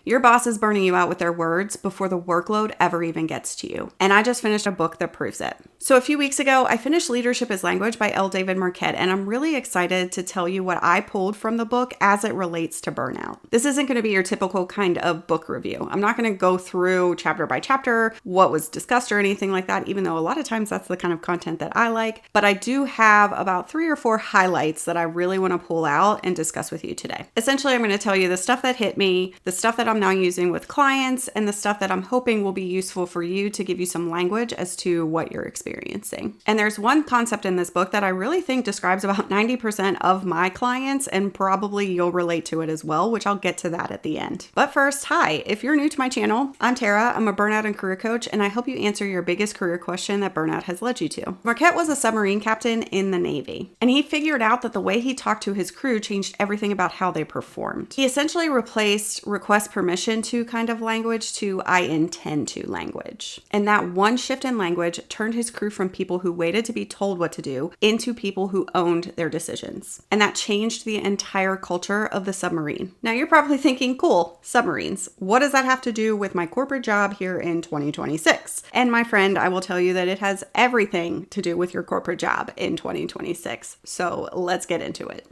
Your boss is burning you out with their words before the workload ever even gets to you. And I just finished a book that proves it. So a few weeks ago, I finished Leadership is Language by David Marquet, and I'm really excited to tell you what I pulled from the book as it relates to burnout. This isn't going to be your typical kind of book review. I'm not going to go through chapter by chapter what was discussed or anything like that, even though a lot of times that's the kind of content that I like. But I do have about 3 or 4 highlights that I really want to pull out and discuss with you today. Essentially, I'm going to tell you the stuff that hit me, the stuff that I'm now using with clients, and the stuff that I'm hoping will be useful for you to give you some language as to what you're experiencing. And there's one concept in this book that I really think describes about 90% of my clients, and probably you'll relate to it as well, which I'll get to that at the end. But first, hi, if you're new to my channel, I'm Tara. I'm a burnout and career coach, and I help you answer your biggest career question that burnout has led you to. Marquet was a submarine captain in the Navy, and he figured out that the way he talked to his crew changed everything about how they performed. He essentially replaced request permission to kind of language to I intend to language. And that one shift in language turned his crew from people who waited to be told what to do into people who owned their decisions. And that changed the entire culture of the submarine. Now you're probably thinking, cool, submarines. What does that have to do with my corporate job here in 2026? And my friend, I will tell you that it has everything to do with your corporate job in 2026. So let's get into it.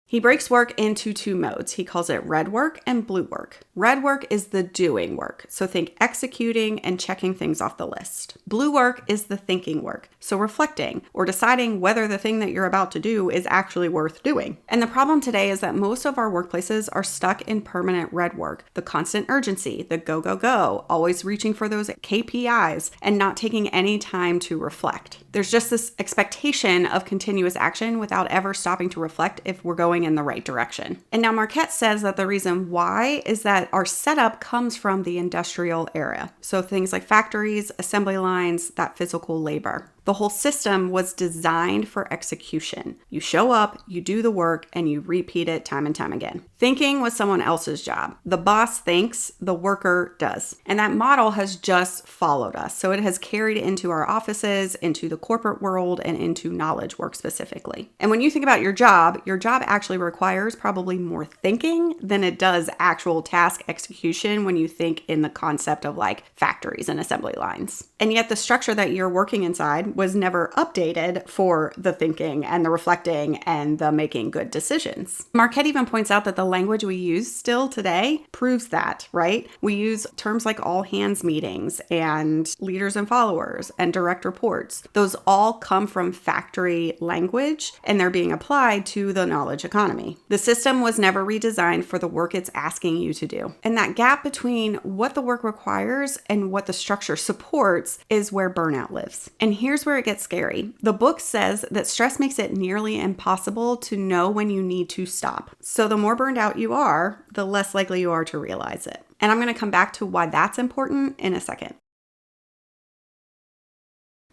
He breaks work into 2 modes. He calls it red work and blue work. Red work is the doing work, so think executing and checking things off the list. Blue work is the thinking work, so reflecting or deciding whether the thing that you're about to do is actually worth doing. And the problem today is that most of our workplaces are stuck in permanent red work, the constant urgency, the go, go, go, always reaching for those KPIs and not taking any time to reflect. There's just this expectation of continuous action without ever stopping to reflect if we're going in the right direction. And now Marquet says that the reason why is that our setup comes from the industrial era. So things like factories, assembly lines, that physical labor. The whole system was designed for execution. You show up, you do the work, and you repeat it time and time again. Thinking was someone else's job. The boss thinks, the worker does. And that model has just followed us. So it has carried into our offices, into the corporate world, and into knowledge work specifically. And when you think about your job actually requires probably more thinking than it does actual task execution when you think in the concept of like factories and assembly lines. And yet the structure that you're working inside was never updated for the thinking and the reflecting and the making good decisions. Marquet even points out that the language we use still today proves that, right? We use terms like all hands meetings and leaders and followers and direct reports. Those all come from factory language and they're being applied to the knowledge economy. The system was never redesigned for the work it's asking you to do. And that gap between what the work requires and what the structure supports is where burnout lives. And here's where it gets scary. The book says that stress makes it nearly impossible to know when you need to stop. So the more burned out you are, the less likely you are to realize it. And I'm going to come back to why that's important in a second.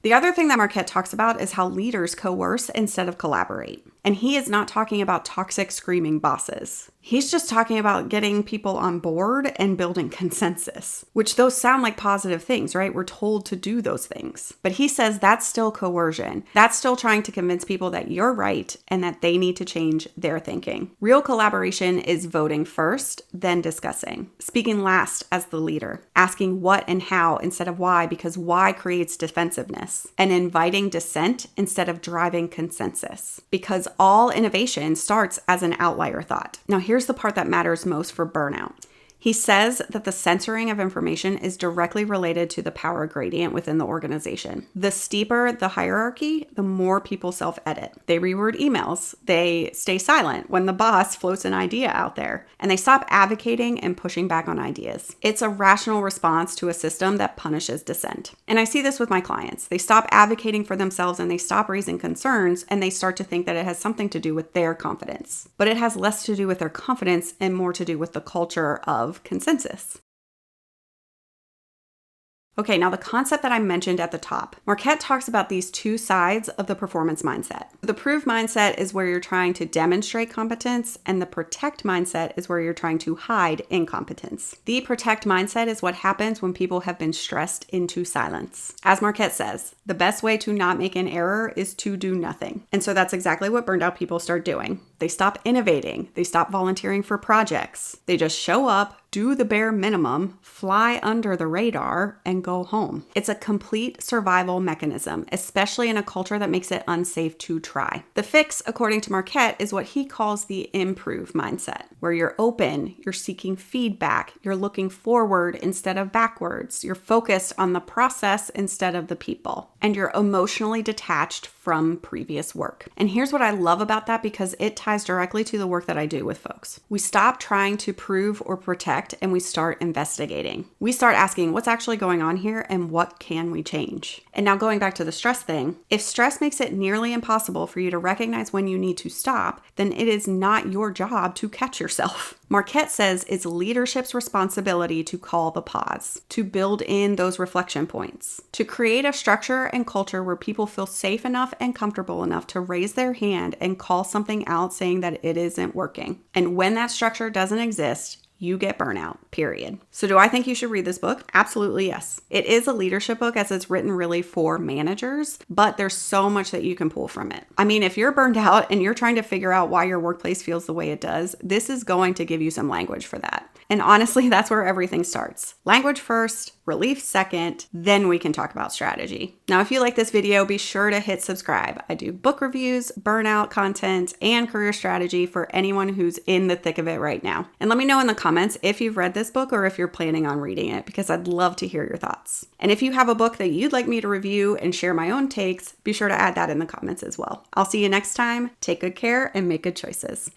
The other thing that Marquet talks about is how leaders coerce instead of collaborate. And he is not talking about toxic, screaming bosses. He's just talking about getting people on board and building consensus, which those sound like positive things, right? We're told to do those things. But he says that's still coercion. That's still trying to convince people that you're right and that they need to change their thinking. Real collaboration is voting first, then discussing. Speaking last as the leader. Asking what and how instead of why, because why creates defensiveness. And inviting dissent instead of driving consensus. Because all innovation starts as an outlier thought. Now, here's the part that matters most for burnout. He says that the censoring of information is directly related to the power gradient within the organization. The steeper the hierarchy, the more people self-edit. They reword emails. They stay silent when the boss floats an idea out there, and they stop advocating and pushing back on ideas. It's a rational response to a system that punishes dissent. And I see this with my clients. They stop advocating for themselves and they stop raising concerns, and they start to think that it has something to do with their confidence. But it has less to do with their confidence and more to do with the culture of consensus. Okay, now the concept that I mentioned at the top. Marquet talks about these two sides of the performance mindset. The prove mindset is where you're trying to demonstrate competence, and the protect mindset is where you're trying to hide incompetence. The protect mindset is what happens when people have been stressed into silence. As Marquet says, the best way to not make an error is to do nothing. And so that's exactly what burned out people start doing. They stop innovating. They stop volunteering for projects. They just show up, do the bare minimum, fly under the radar, and go home. It's a complete survival mechanism, especially in a culture that makes it unsafe to try. The fix, according to Marquet, is what he calls the improve mindset, where you're open, you're seeking feedback, you're looking forward instead of backwards, you're focused on the process instead of the people, and you're emotionally detached from previous work. And here's what I love about that, because it ties directly to the work that I do with folks. We stop trying to prove or protect, and we start investigating. We start asking what's actually going on here and what can we change? And now going back to the stress thing, if stress makes it nearly impossible for you to recognize when you need to stop, then it is not your job to catch yourself. Marquet says it's leadership's responsibility to call the pause, to build in those reflection points, to create a structure and culture where people feel safe enough and comfortable enough to raise their hand and call something out saying that it isn't working. And when that structure doesn't exist, you get burnout, period. So do I think you should read this book? Absolutely yes. It is a leadership book as it's written really for managers, but there's so much that you can pull from it. I mean, if you're burned out and you're trying to figure out why your workplace feels the way it does, this is going to give you some language for that. And honestly, that's where everything starts. Language first, relief second, then we can talk about strategy. Now, if you like this video, be sure to hit subscribe. I do book reviews, burnout content, and career strategy for anyone who's in the thick of it right now. And let me know in the comments if you've read this book or if you're planning on reading it, because I'd love to hear your thoughts. And if you have a book that you'd like me to review and share my own takes, be sure to add that in the comments as well. I'll see you next time. Take good care and make good choices.